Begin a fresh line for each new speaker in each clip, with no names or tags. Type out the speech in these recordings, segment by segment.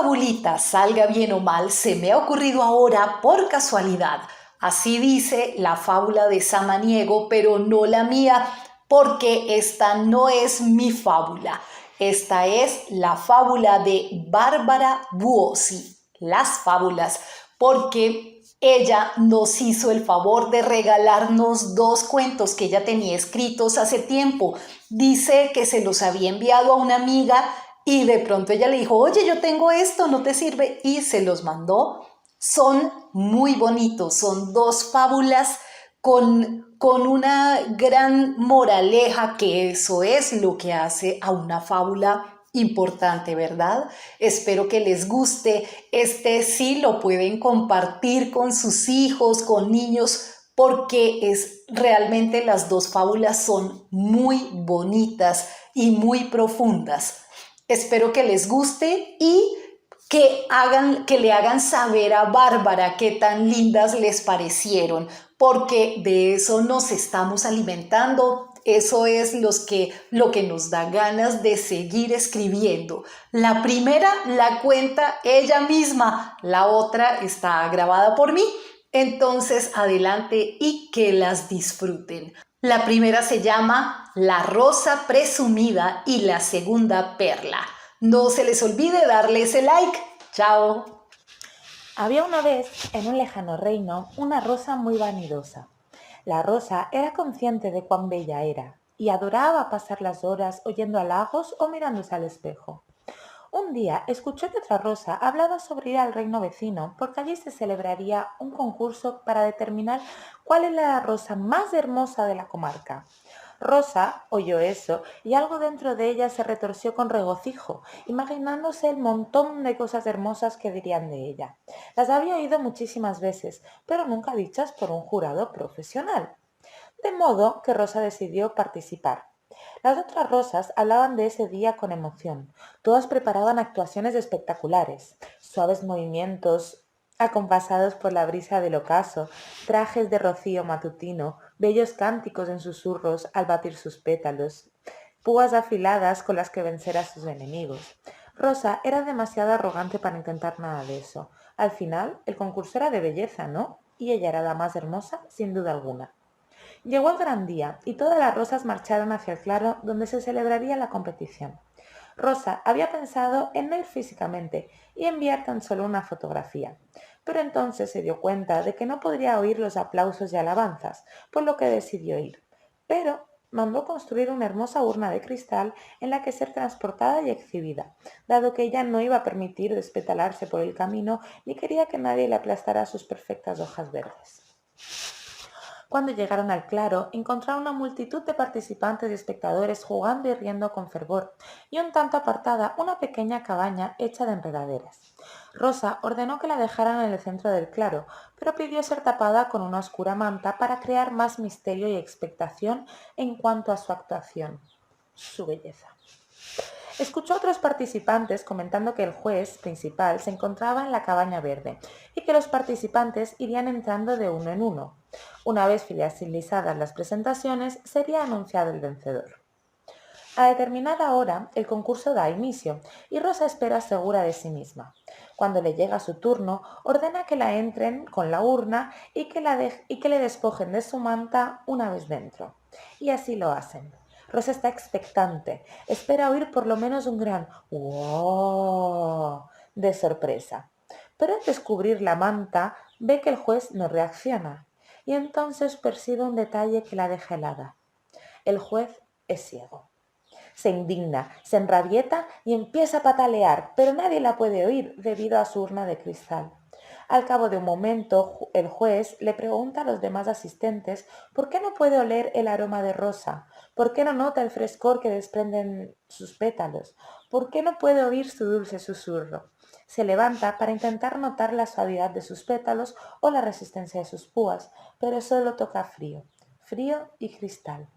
fabulita, salga bien o mal, se me ha ocurrido ahora por casualidad. Así dice la fábula de Samaniego, pero no la mía, porque esta no es mi fábula. Esta es la fábula de Bárbara Buosi, las fábulas, porque ella nos hizo el favor de regalarnos dos cuentos que ella tenía escritos hace tiempo. Dice que se los había enviado a una amiga y de pronto ella le dijo, oye, yo tengo esto, ¿no te sirve? Y se los mandó. Son muy bonitos, son dos fábulas con una gran moraleja, que eso es lo que hace a una fábula importante, ¿verdad? Espero que les guste. Este sí lo pueden compartir con sus hijos, con niños, porque es realmente las dos fábulas son muy bonitas y muy profundas. Espero que les guste y que le hagan saber a Bárbara qué tan lindas les parecieron, porque de eso nos estamos alimentando. Eso es lo que nos da ganas de seguir escribiendo. La primera la cuenta ella misma, la otra está grabada por mí. Entonces, adelante y que las disfruten. La primera se llama La Rosa Presumida y la segunda Perla. No se les olvide darle ese like. ¡Chao!
Había una vez, en un lejano reino, una rosa muy vanidosa. La rosa era consciente de cuán bella era y adoraba pasar las horas oyendo halagos o mirándose al espejo. Un día escuchó que otra rosa hablaba sobre ir al reino vecino porque allí se celebraría un concurso para determinar cuál era la rosa más hermosa de la comarca. Rosa oyó eso y algo dentro de ella se retorció con regocijo, imaginándose el montón de cosas hermosas que dirían de ella. Las había oído muchísimas veces, pero nunca dichas por un jurado profesional. De modo que Rosa decidió participar. Las otras rosas hablaban de ese día con emoción. Todas preparaban actuaciones espectaculares, suaves movimientos acompasados por la brisa del ocaso, trajes de rocío matutino, bellos cánticos en susurros al batir sus pétalos, púas afiladas con las que vencer a sus enemigos. Rosa era demasiado arrogante para intentar nada de eso. Al final, el concurso era de belleza, ¿no? Y ella era la más hermosa, sin duda alguna. Llegó el gran día y todas las rosas marcharon hacia el claro donde se celebraría la competición. Rosa había pensado en no ir físicamente y enviar tan solo una fotografía, pero entonces se dio cuenta de que no podría oír los aplausos y alabanzas, por lo que decidió ir. Pero mandó construir una hermosa urna de cristal en la que ser transportada y exhibida, dado que ella no iba a permitir despetalarse por el camino ni quería que nadie le aplastara sus perfectas hojas verdes. Cuando llegaron al claro, encontraron una multitud de participantes y espectadores jugando y riendo con fervor, y un tanto apartada una pequeña cabaña hecha de enredaderas. Rosa ordenó que la dejaran en el centro del claro, pero pidió ser tapada con una oscura manta para crear más misterio y expectación en cuanto a su actuación, su belleza. Escuchó a otros participantes comentando que el juez principal se encontraba en la cabaña verde y que los participantes irían entrando de uno en uno. Una vez finalizadas las presentaciones, sería anunciado el vencedor. A determinada hora, el concurso da inicio y Rosa espera segura de sí misma. Cuando le llega su turno, ordena que la entren con la urna y que le despojen de su manta una vez dentro. Y así lo hacen. Rosa está expectante, espera oír por lo menos un gran ¡wow! De sorpresa. Pero al descubrir la manta, ve que el juez no reacciona y entonces percibe un detalle que la deja helada. El juez es ciego. Se indigna, se enrabieta y empieza a patalear, pero nadie la puede oír debido a su urna de cristal. Al cabo de un momento, el juez le pregunta a los demás asistentes por qué no puede oler el aroma de Rosa, por qué no nota el frescor que desprenden sus pétalos, por qué no puede oír su dulce susurro. Se levanta para intentar notar la suavidad de sus pétalos o la resistencia de sus púas, pero solo toca frío, frío y cristal.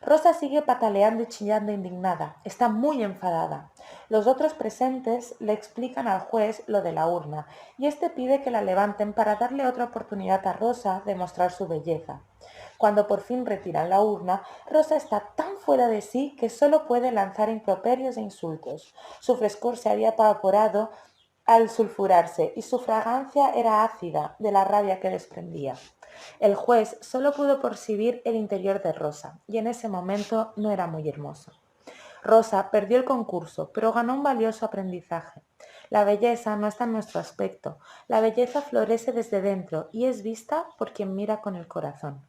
Rosa sigue pataleando y chillando indignada. Está muy enfadada. Los otros presentes le explican al juez lo de la urna y éste pide que la levanten para darle otra oportunidad a Rosa de mostrar su belleza. Cuando por fin retiran la urna, Rosa está tan fuera de sí que solo puede lanzar improperios e insultos. Su frescor se había evaporado al sulfurarse y su fragancia era ácida de la rabia que desprendía. El juez solo pudo percibir el interior de Rosa y en ese momento no era muy hermoso. Rosa perdió el concurso, pero ganó un valioso aprendizaje. La belleza no está en nuestro aspecto, la belleza florece desde dentro y es vista por quien mira con el corazón.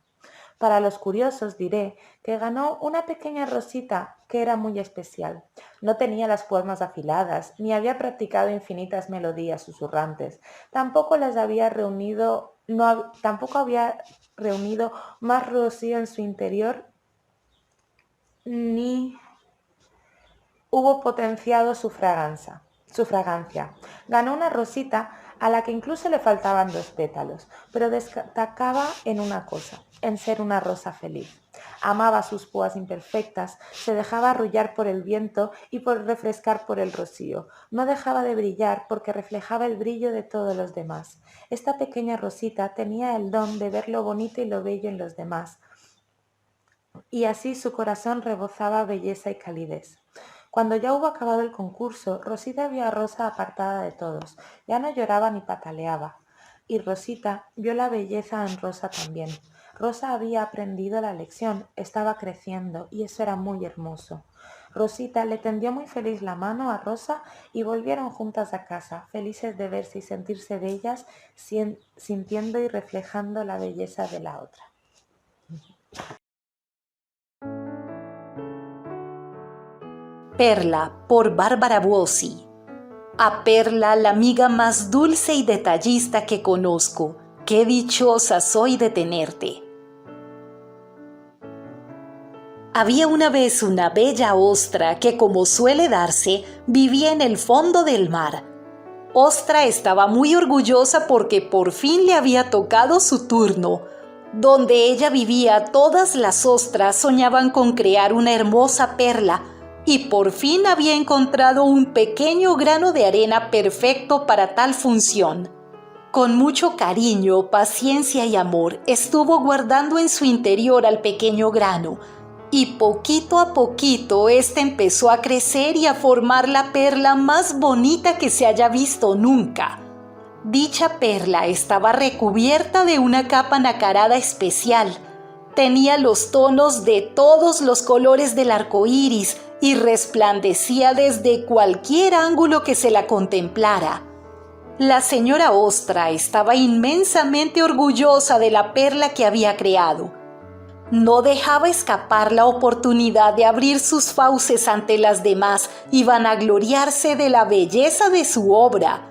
Para los curiosos diré que ganó una pequeña Rosita que era muy especial. No tenía las palmas afiladas, ni había practicado infinitas melodías susurrantes. Tampoco había reunido más rocío en su interior, ni hubo potenciado su fragancia. Ganó una Rosita a la que incluso le faltaban 2 pétalos, pero destacaba en una cosa, en ser una rosa feliz. Amaba sus púas imperfectas, se dejaba arrullar por el viento y refrescar por el rocío. No dejaba de brillar porque reflejaba el brillo de todos los demás. Esta pequeña Rosita tenía el don de ver lo bonito y lo bello en los demás, y así su corazón rebosaba belleza y calidez. Cuando ya hubo acabado el concurso, Rosita vio a Rosa apartada de todos. Ya no lloraba ni pataleaba. Y Rosita vio la belleza en Rosa también. Rosa había aprendido la lección, estaba creciendo y eso era muy hermoso. Rosita le tendió muy feliz la mano a Rosa y volvieron juntas a casa, felices de verse y sentirse bellas, sintiendo y reflejando la belleza de la otra.
Perla, por Bárbara Buosi. A Perla, la amiga más dulce y detallista que conozco. Qué dichosa soy de tenerte. Había una vez una bella ostra que, como suele darse, vivía en el fondo del mar. Ostra estaba muy orgullosa porque por fin le había tocado su turno. Donde ella vivía, todas las ostras soñaban con crear una hermosa perla, y por fin había encontrado un pequeño grano de arena perfecto para tal función. Con mucho cariño, paciencia y amor, estuvo guardando en su interior al pequeño grano, y poquito a poquito éste empezó a crecer y a formar la perla más bonita que se haya visto nunca. Dicha perla estaba recubierta de una capa nacarada especial. Tenía los tonos de todos los colores del arco iris y resplandecía desde cualquier ángulo que se la contemplara. La señora Ostra estaba inmensamente orgullosa de la perla que había creado. No dejaba escapar la oportunidad de abrir sus fauces ante las demás y vanagloriarse de la belleza de su obra.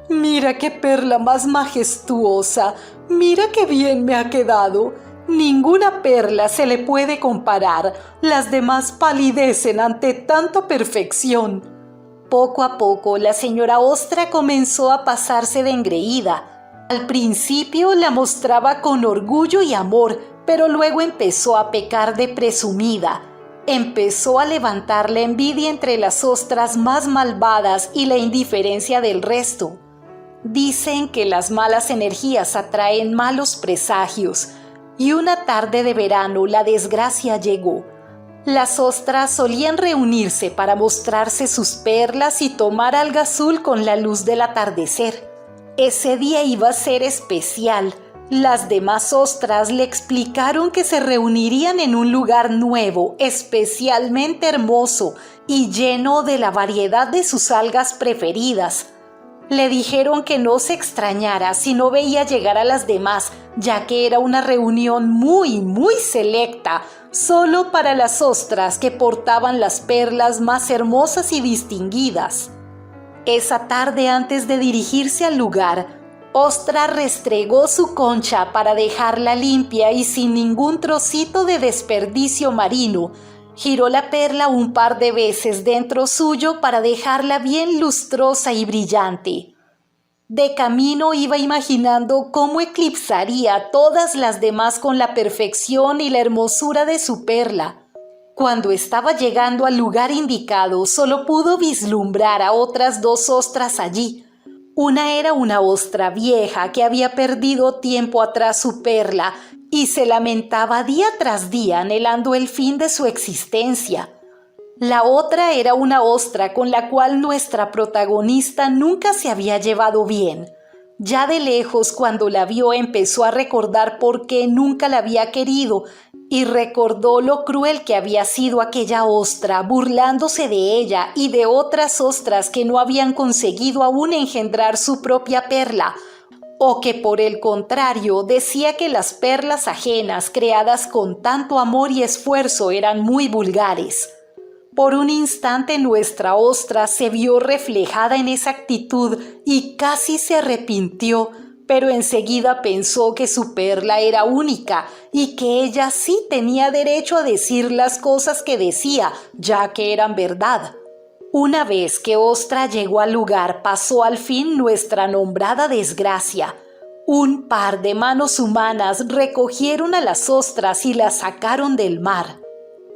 «Mira qué perla más majestuosa, mira qué bien me ha quedado. Ninguna perla se le puede comparar, las demás palidecen ante tanta perfección». Poco a poco la señora Ostra comenzó a pasarse de engreída. Al principio la mostraba con orgullo y amor, pero luego empezó a pecar de presumida. Empezó a levantar la envidia entre las ostras más malvadas y la indiferencia del resto. Dicen que las malas energías atraen malos presagios, y una tarde de verano la desgracia llegó. Las ostras solían reunirse para mostrarse sus perlas y tomar alga azul con la luz del atardecer. Ese día iba a ser especial. Las demás ostras le explicaron que se reunirían en un lugar nuevo, especialmente hermoso y lleno de la variedad de sus algas preferidas. Le dijeron que no se extrañara si no veía llegar a las demás, ya que era una reunión muy selecta, solo para las ostras que portaban las perlas más hermosas y distinguidas. Esa tarde, antes de dirigirse al lugar, Ostra restregó su concha para dejarla limpia y sin ningún trocito de desperdicio marino. Giró la perla un par de veces dentro suyo para dejarla bien lustrosa y brillante. De camino iba imaginando cómo eclipsaría a todas las demás con la perfección y la hermosura de su perla. Cuando estaba llegando al lugar indicado, solo pudo vislumbrar a otras 2 ostras allí. Una era una ostra vieja que había perdido tiempo atrás su perla y se lamentaba día tras día anhelando el fin de su existencia. La otra era una ostra con la cual nuestra protagonista nunca se había llevado bien. Ya de lejos, cuando la vio, empezó a recordar por qué nunca la había querido y recordó lo cruel que había sido aquella ostra, burlándose de ella y de otras ostras que no habían conseguido aún engendrar su propia perla, o que por el contrario decía que las perlas ajenas creadas con tanto amor y esfuerzo eran muy vulgares. Por un instante nuestra ostra se vio reflejada en esa actitud y casi se arrepintió, pero enseguida pensó que su perla era única y que ella sí tenía derecho a decir las cosas que decía, ya que eran verdad. Una vez que Ostra llegó al lugar, pasó al fin nuestra nombrada desgracia. Un par de manos humanas recogieron a las ostras y las sacaron del mar.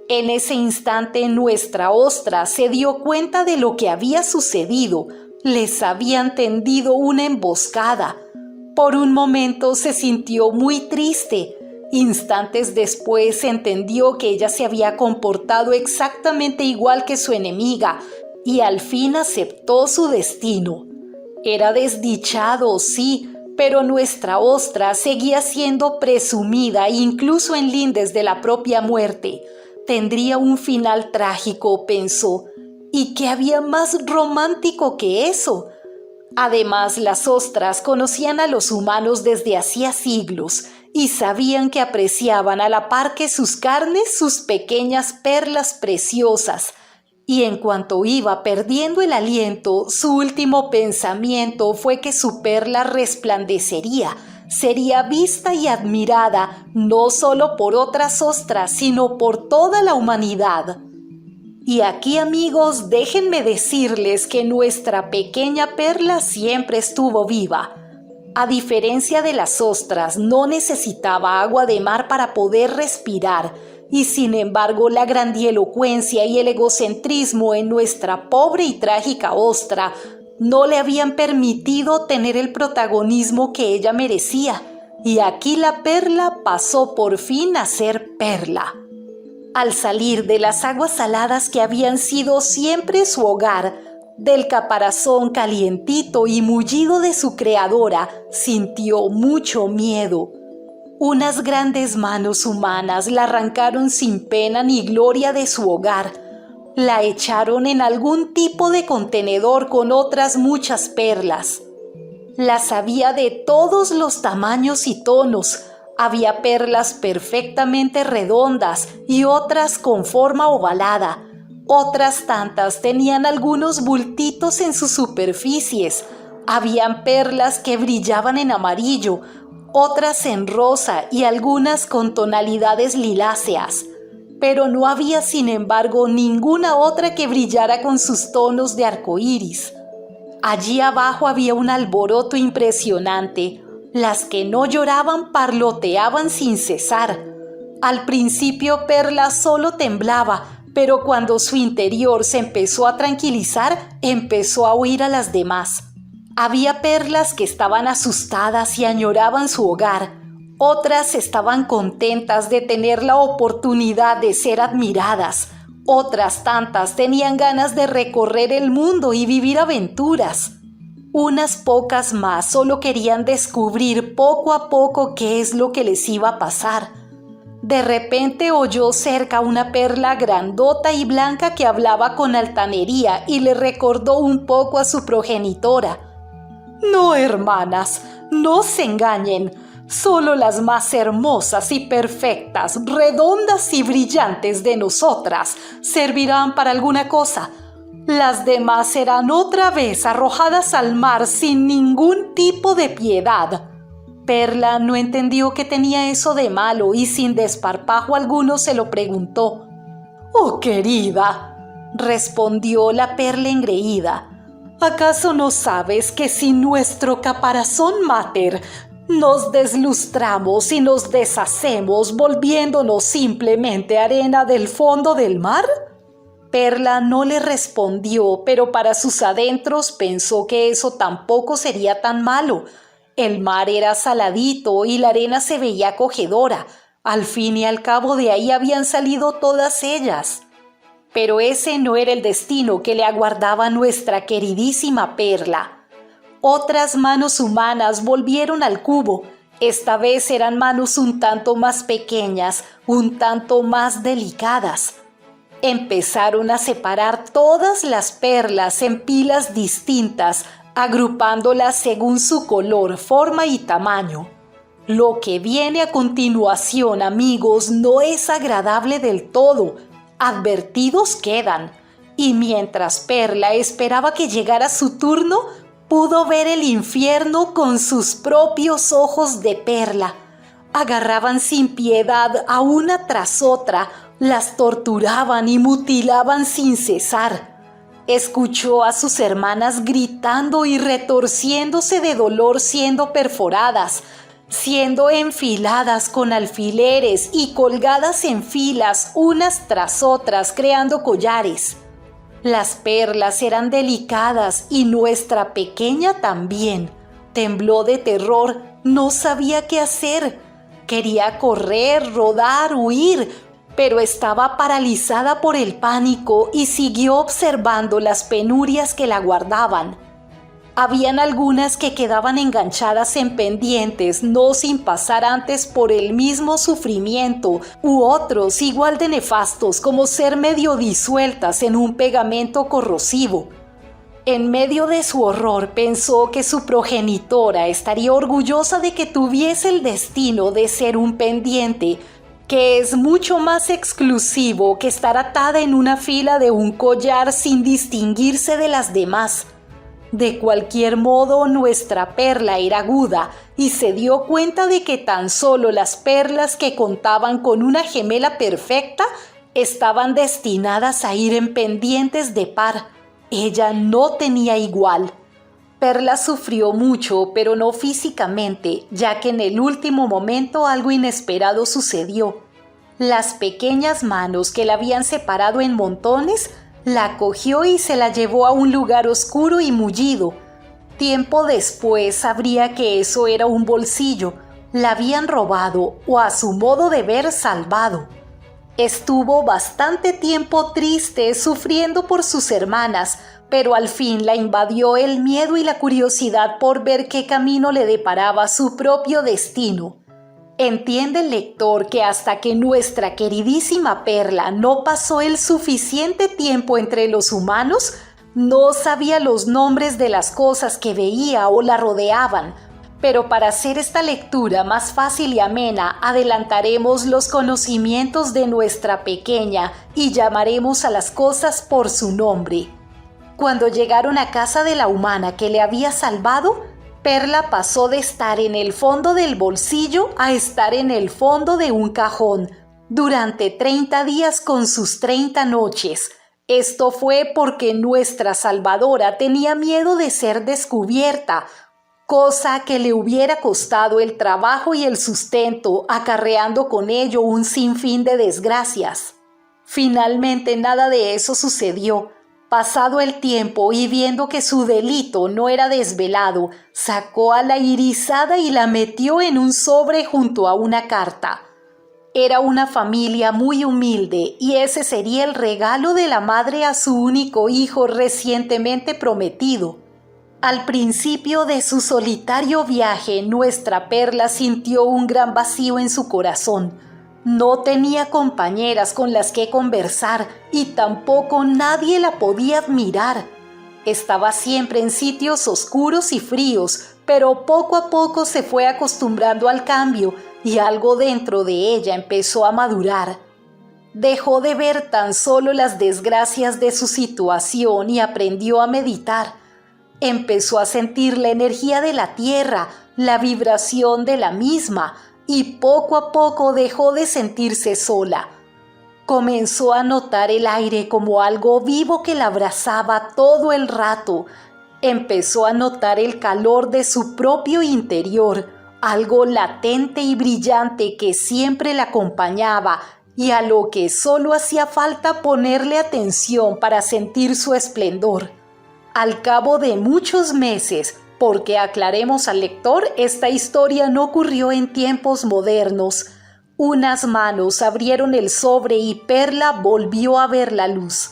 En ese instante nuestra ostra se dio cuenta de lo que había sucedido. Les habían tendido una emboscada. Por un momento se sintió muy triste. Instantes después entendió que ella se había comportado exactamente igual que su enemiga y al fin aceptó su destino. Era desdichado, sí, pero nuestra ostra seguía siendo presumida incluso en lindes de la propia muerte. Tendría un final trágico, pensó, y ¿qué había más romántico que eso? Además, las ostras conocían a los humanos desde hacía siglos y sabían que apreciaban a la par que sus carnes sus pequeñas perlas preciosas. Y en cuanto iba perdiendo el aliento, su último pensamiento fue que su perla resplandecería, sería vista y admirada no solo por otras ostras, sino por toda la humanidad. Y aquí, amigos, déjenme decirles que nuestra pequeña perla siempre estuvo viva. A diferencia de las ostras, no necesitaba agua de mar para poder respirar, y sin embargo la grandielocuencia y el egocentrismo en nuestra pobre y trágica ostra no le habían permitido tener el protagonismo que ella merecía, y aquí la perla pasó por fin a ser perla. Al salir de las aguas saladas que habían sido siempre su hogar, del caparazón calientito y mullido de su creadora, sintió mucho miedo. Unas grandes manos humanas la arrancaron sin pena ni gloria de su hogar. La echaron en algún tipo de contenedor con otras muchas perlas. Las había de todos los tamaños y tonos. Había perlas perfectamente redondas y otras con forma ovalada. Otras tantas tenían algunos bultitos en sus superficies. Habían perlas que brillaban en amarillo, otras en rosa y algunas con tonalidades liláceas. Pero no había, sin embargo, ninguna otra que brillara con sus tonos de arcoíris. Allí abajo había un alboroto impresionante. Las que no lloraban parloteaban sin cesar. Al principio Perla solo temblaba, pero cuando su interior se empezó a tranquilizar, empezó a oír a las demás. Había perlas que estaban asustadas y añoraban su hogar. Otras estaban contentas de tener la oportunidad de ser admiradas. Otras tantas tenían ganas de recorrer el mundo y vivir aventuras. Unas pocas más solo querían descubrir poco a poco qué es lo que les iba a pasar. De repente oyó cerca una perla grandota y blanca que hablaba con altanería y le recordó un poco a su progenitora. No, hermanas, no se engañen. Solo las más hermosas y perfectas, redondas y brillantes de nosotras servirán para alguna cosa. Las demás serán otra vez arrojadas al mar sin ningún tipo de piedad. Perla no entendió qué tenía eso de malo y sin desparpajo alguno se lo preguntó. «Oh, querida», respondió la perla engreída, ¿acaso no sabes que sin nuestro caparazón máter nos deslustramos y nos deshacemos volviéndonos simplemente arena del fondo del mar? Perla no le respondió, pero para sus adentros pensó que eso tampoco sería tan malo. El mar era saladito y la arena se veía acogedora. Al fin y al cabo de ahí habían salido todas ellas. Pero ese no era el destino que le aguardaba a nuestra queridísima Perla. Otras manos humanas volvieron al cubo. Esta vez eran manos un tanto más pequeñas, un tanto más delicadas. Empezaron a separar todas las perlas en pilas distintas, agrupándolas según su color, forma y tamaño. Lo que viene a continuación, amigos, no es agradable del todo. Advertidos quedan. Y mientras Perla esperaba que llegara su turno, pudo ver el infierno con sus propios ojos de perla. Agarraban sin piedad a una tras otra, las torturaban y mutilaban sin cesar. Escuchó a sus hermanas gritando y retorciéndose de dolor siendo perforadas, siendo enfiladas con alfileres y colgadas en filas unas tras otras creando collares. Las perlas eran delicadas y nuestra pequeña también. Tembló de terror, no sabía qué hacer. Quería correr, rodar, huir, pero estaba paralizada por el pánico y siguió observando las penurias que la guardaban. Habían algunas que quedaban enganchadas en pendientes, no sin pasar antes por el mismo sufrimiento, u otros igual de nefastos como ser medio disueltas en un pegamento corrosivo. En medio de su horror pensó que su progenitora estaría orgullosa de que tuviese el destino de ser un pendiente, que es mucho más exclusivo que estar atada en una fila de un collar sin distinguirse de las demás. De cualquier modo, nuestra Perla era aguda y se dio cuenta de que tan solo las perlas que contaban con una gemela perfecta estaban destinadas a ir en pendientes de par. Ella no tenía igual. Perla sufrió mucho, pero no físicamente, ya que en el último momento algo inesperado sucedió. Las pequeñas manos que la habían separado en montones la cogió y se la llevó a un lugar oscuro y mullido. Tiempo después sabría que eso era un bolsillo. La habían robado o a su modo de ver salvado. Estuvo bastante tiempo triste, sufriendo por sus hermanas, pero al fin la invadió el miedo y la curiosidad por ver qué camino le deparaba su propio destino. Entiende el lector que hasta que nuestra queridísima Perla no pasó el suficiente tiempo entre los humanos, no sabía los nombres de las cosas que veía o la rodeaban. Pero para hacer esta lectura más fácil y amena, adelantaremos los conocimientos de nuestra pequeña y llamaremos a las cosas por su nombre. Cuando llegaron a casa de la humana que le había salvado, Perla pasó de estar en el fondo del bolsillo a estar en el fondo de un cajón durante 30 días con sus 30 noches. Esto fue porque nuestra salvadora tenía miedo de ser descubierta, cosa que le hubiera costado el trabajo y el sustento, acarreando con ello un sinfín de desgracias. Finalmente nada de eso sucedió. Pasado el tiempo y viendo que su delito no era desvelado, sacó a la irisada y la metió en un sobre junto a una carta. Era una familia muy humilde y ese sería el regalo de la madre a su único hijo recientemente prometido. Al principio de su solitario viaje, nuestra Perla sintió un gran vacío en su corazón. No tenía compañeras con las que conversar y tampoco nadie la podía admirar. Estaba siempre en sitios oscuros y fríos, pero poco a poco se fue acostumbrando al cambio y algo dentro de ella empezó a madurar. Dejó de ver tan solo las desgracias de su situación y aprendió a meditar. Empezó a sentir la energía de la tierra, la vibración de la misma, y poco a poco dejó de sentirse sola. Comenzó a notar el aire como algo vivo que la abrazaba todo el rato. Empezó a notar el calor de su propio interior, algo latente y brillante que siempre la acompañaba y a lo que solo hacía falta ponerle atención para sentir su esplendor. Al cabo de muchos meses, porque aclaremos al lector, esta historia no ocurrió en tiempos modernos, Unas manos abrieron el sobre y Perla volvió a ver la luz.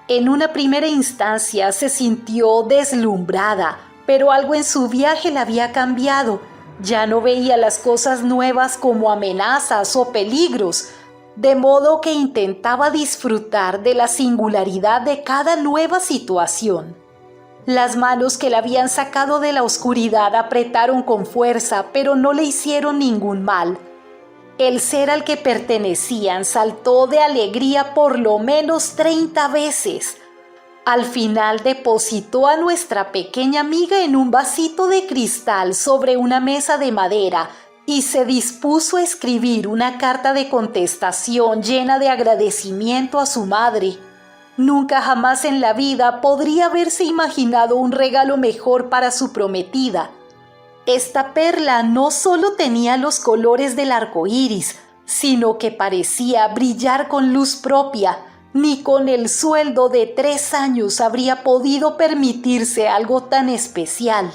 En una primera instancia se sintió deslumbrada, pero algo en su viaje la había cambiado. Ya no veía las cosas nuevas como amenazas o peligros, de modo que intentaba disfrutar de la singularidad de cada nueva situación. Las manos que la habían sacado de la oscuridad apretaron con fuerza, pero no le hicieron ningún mal. El ser al que pertenecían saltó de alegría por lo menos 30 veces. Al final depositó a nuestra pequeña amiga en un vasito de cristal sobre una mesa de madera y se dispuso a escribir una carta de contestación llena de agradecimiento a su madre. Nunca jamás en la vida podría haberse imaginado un regalo mejor para su prometida. Esta perla no solo tenía los colores del arco iris, sino que parecía brillar con luz propia. Ni con el sueldo de 3 años habría podido permitirse algo tan especial.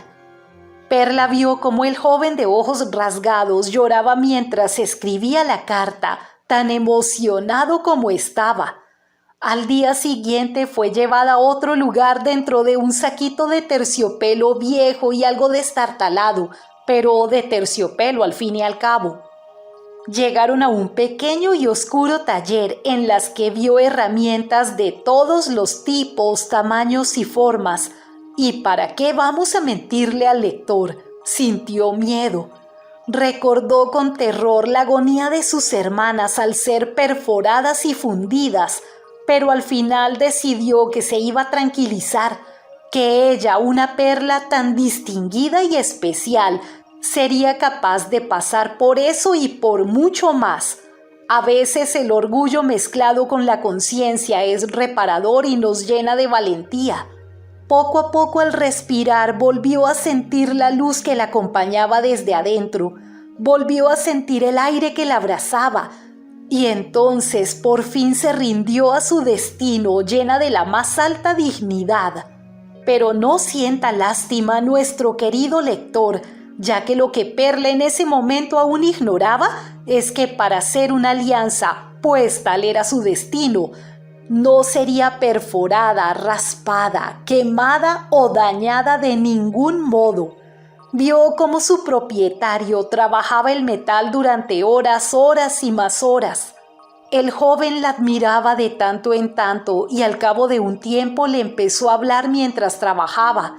Perla vio cómo el joven de ojos rasgados lloraba mientras escribía la carta, tan emocionado como estaba. Al día siguiente fue llevada a otro lugar dentro de un saquito de terciopelo viejo y algo destartalado, pero de terciopelo al fin y al cabo. Llegaron a un pequeño y oscuro taller en las que vio herramientas de todos los tipos, tamaños y formas. ¿Y para qué vamos a mentirle al lector? Sintió miedo. Recordó con terror la agonía de sus hermanas al ser perforadas y fundidas, pero al final decidió que se iba a tranquilizar, que ella, una perla tan distinguida y especial, sería capaz de pasar por eso y por mucho más. A veces el orgullo mezclado con la conciencia es reparador y nos llena de valentía. Poco a poco al respirar volvió a sentir la luz que la acompañaba desde adentro, volvió a sentir el aire que la abrazaba, y entonces por fin se rindió a su destino llena de la más alta dignidad. Pero no sienta lástima nuestro querido lector, ya que lo que Perla en ese momento aún ignoraba es que para hacer una alianza, pues tal era su destino, no sería perforada, raspada, quemada o dañada de ningún modo. Vio cómo su propietario trabajaba el metal durante horas, horas y más horas. El joven la admiraba de tanto en tanto y al cabo de un tiempo le empezó a hablar mientras trabajaba.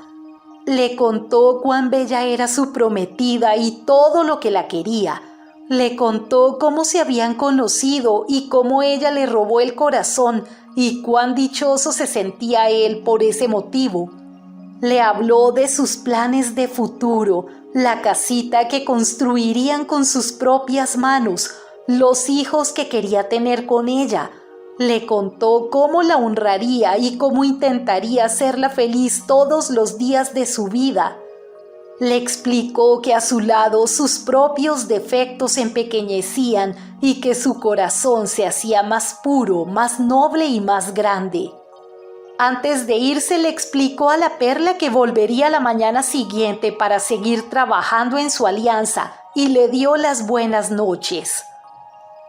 Le contó cuán bella era su prometida y todo lo que la quería. Le contó cómo se habían conocido y cómo ella le robó el corazón y cuán dichoso se sentía él por ese motivo. Le habló de sus planes de futuro, la casita que construirían con sus propias manos, los hijos que quería tener con ella. Le contó cómo la honraría y cómo intentaría hacerla feliz todos los días de su vida. Le explicó que a su lado sus propios defectos se empequeñecían y que su corazón se hacía más puro, más noble y más grande. Antes de irse le explicó a la perla que volvería la mañana siguiente para seguir trabajando en su alianza y le dio las buenas noches.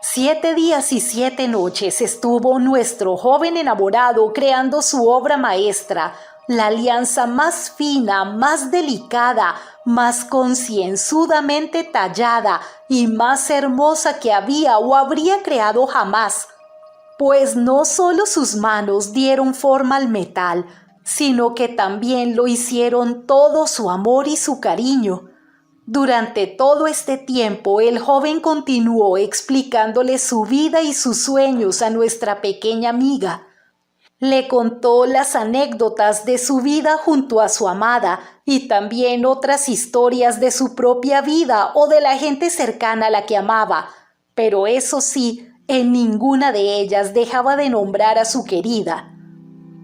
7 días y 7 noches estuvo nuestro joven enamorado creando su obra maestra, la alianza más fina, más delicada, más concienzudamente tallada y más hermosa que había o habría creado jamás. Pues no solo sus manos dieron forma al metal, sino que también lo hicieron todo su amor y su cariño. Durante todo este tiempo, el joven continuó explicándole su vida y sus sueños a nuestra pequeña amiga. Le contó las anécdotas de su vida junto a su amada y también otras historias de su propia vida o de la gente cercana a la que amaba, pero eso sí, en ninguna de ellas dejaba de nombrar a su querida.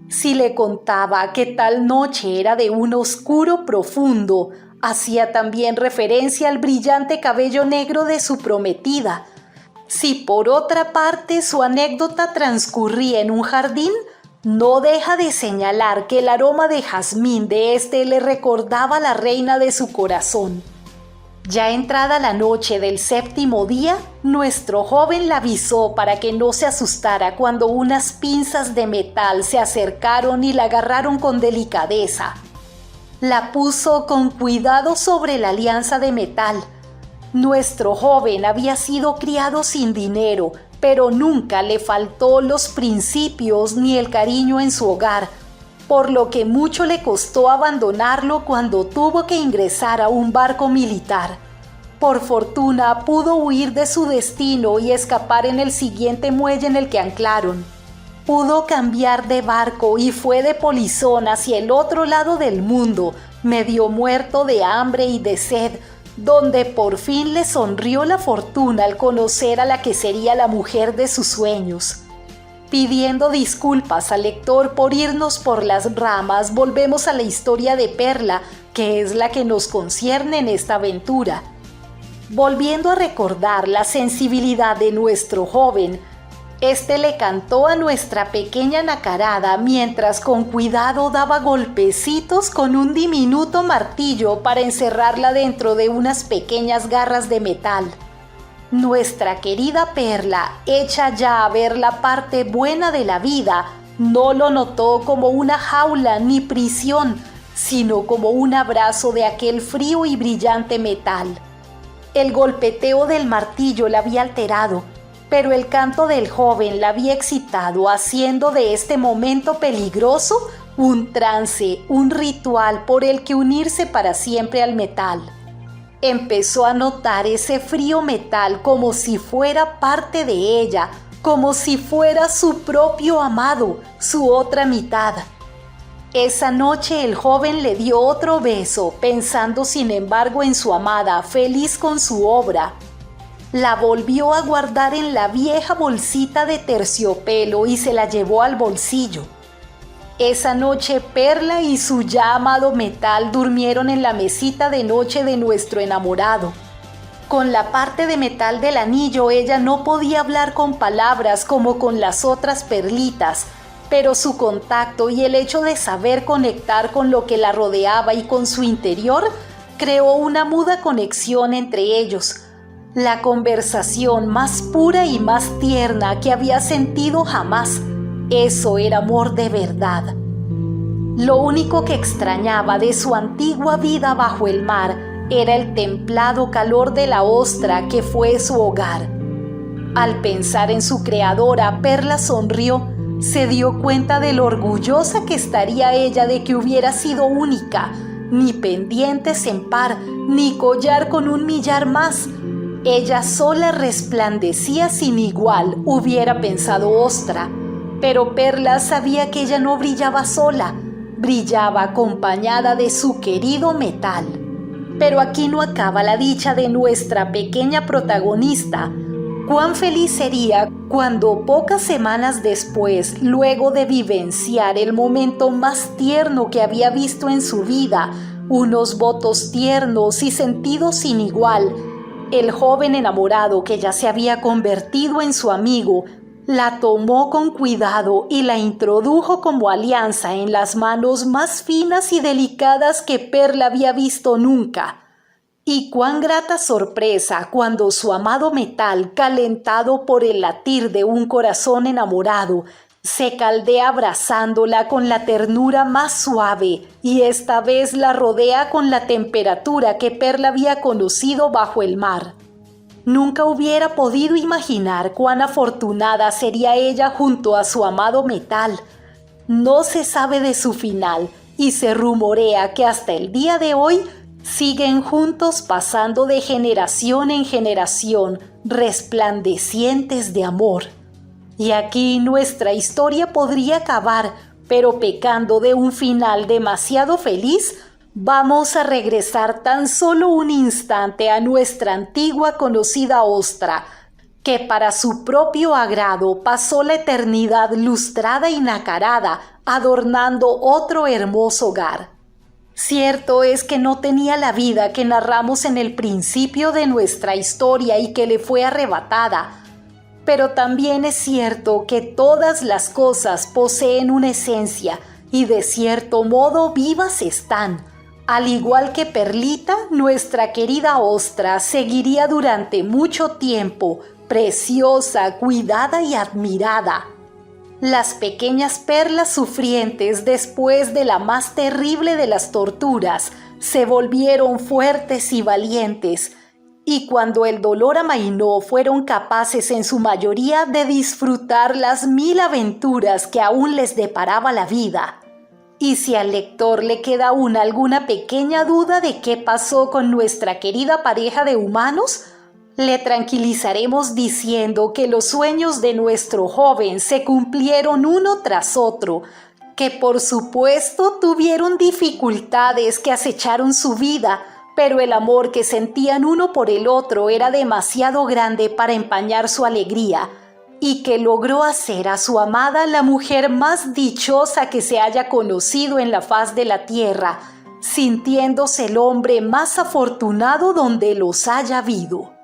Si le contaba que tal noche era de un oscuro profundo, hacía también referencia al brillante cabello negro de su prometida. Si por otra parte su anécdota transcurría en un jardín, no deja de señalar que el aroma de jazmín de éste le recordaba a la reina de su corazón. Ya entrada la noche del 7º día, nuestro joven la avisó para que no se asustara cuando unas pinzas de metal se acercaron y la agarraron con delicadeza. La puso con cuidado sobre la alianza de metal. Nuestro joven había sido criado sin dinero, pero nunca le faltó los principios ni el cariño en su hogar, por lo que mucho le costó abandonarlo cuando tuvo que ingresar a un barco militar. Por fortuna pudo huir de su destino y escapar en el siguiente muelle en el que anclaron. Pudo cambiar de barco y fue de polizón hacia el otro lado del mundo, medio muerto de hambre y de sed, donde por fin le sonrió la fortuna al conocer a la que sería la mujer de sus sueños. Pidiendo disculpas al lector por irnos por las ramas, volvemos a la historia de Perla, que es la que nos concierne en esta aventura. Volviendo a recordar la sensibilidad de nuestro joven, este le cantó a nuestra pequeña nacarada mientras con cuidado daba golpecitos con un diminuto martillo para encerrarla dentro de unas pequeñas garras de metal. Nuestra querida Perla, hecha ya a ver la parte buena de la vida, no lo notó como una jaula ni prisión, sino como un abrazo de aquel frío y brillante metal. El golpeteo del martillo la había alterado, pero el canto del joven la había excitado, haciendo de este momento peligroso un trance, un ritual por el que unirse para siempre al metal. Empezó a notar ese frío metal como si fuera parte de ella, como si fuera su propio amado, su otra mitad. Esa noche el joven le dio otro beso, pensando sin embargo en su amada, feliz con su obra. La volvió a guardar en la vieja bolsita de terciopelo y se la llevó al bolsillo. Esa noche Perla y su ya amado metal durmieron en la mesita de noche de nuestro enamorado. Con la parte de metal del anillo ella no podía hablar con palabras como con las otras perlitas, pero su contacto y el hecho de saber conectar con lo que la rodeaba y con su interior creó una muda conexión entre ellos. La conversación más pura y más tierna que había sentido jamás. Eso era amor de verdad. Lo único que extrañaba de su antigua vida bajo el mar era el templado calor de la ostra que fue su hogar. Al pensar en su creadora, Perla sonrió. Se dio cuenta de lo orgullosa que estaría ella de que hubiera sido única, ni pendientes en par, ni collar con un millar más. Ella sola resplandecía sin igual, hubiera pensado Ostra, pero Perla sabía que ella no brillaba sola, brillaba acompañada de su querido metal. Pero aquí no acaba la dicha de nuestra pequeña protagonista. Cuán feliz sería cuando pocas semanas después, luego de vivenciar el momento más tierno que había visto en su vida, unos votos tiernos y sentidos sin igual, el joven enamorado que ya se había convertido en su amigo, la tomó con cuidado y la introdujo como alianza en las manos más finas y delicadas que Perla había visto nunca. Y cuán grata sorpresa cuando su amado metal, calentado por el latir de un corazón enamorado, se caldea abrazándola con la ternura más suave y esta vez la rodea con la temperatura que Perla había conocido bajo el mar. Nunca hubiera podido imaginar cuán afortunada sería ella junto a su amado metal. No se sabe de su final y se rumorea que hasta el día de hoy siguen juntos pasando de generación en generación, resplandecientes de amor. Y aquí nuestra historia podría acabar, pero pecando de un final demasiado feliz, vamos a regresar tan solo un instante a nuestra antigua conocida Ostra, que para su propio agrado pasó la eternidad lustrada y nacarada, adornando otro hermoso hogar. Cierto es que no tenía la vida que narramos en el principio de nuestra historia y que le fue arrebatada, pero también es cierto que todas las cosas poseen una esencia y de cierto modo vivas están, Al igual que Perlita, nuestra querida ostra seguiría durante mucho tiempo, preciosa, cuidada y admirada. Las pequeñas perlas sufrientes, después de la más terrible de las torturas, se volvieron fuertes y valientes, y cuando el dolor amainó, fueron capaces en su mayoría de disfrutar las 1000 aventuras que aún les deparaba la vida. Y si al lector le queda aún alguna pequeña duda de qué pasó con nuestra querida pareja de humanos, le tranquilizaremos diciendo que los sueños de nuestro joven se cumplieron uno tras otro, que por supuesto tuvieron dificultades que acecharon su vida, pero el amor que sentían uno por el otro era demasiado grande para empañar su alegría, y que logró hacer a su amada la mujer más dichosa que se haya conocido en la faz de la tierra, sintiéndose el hombre más afortunado donde los haya habido.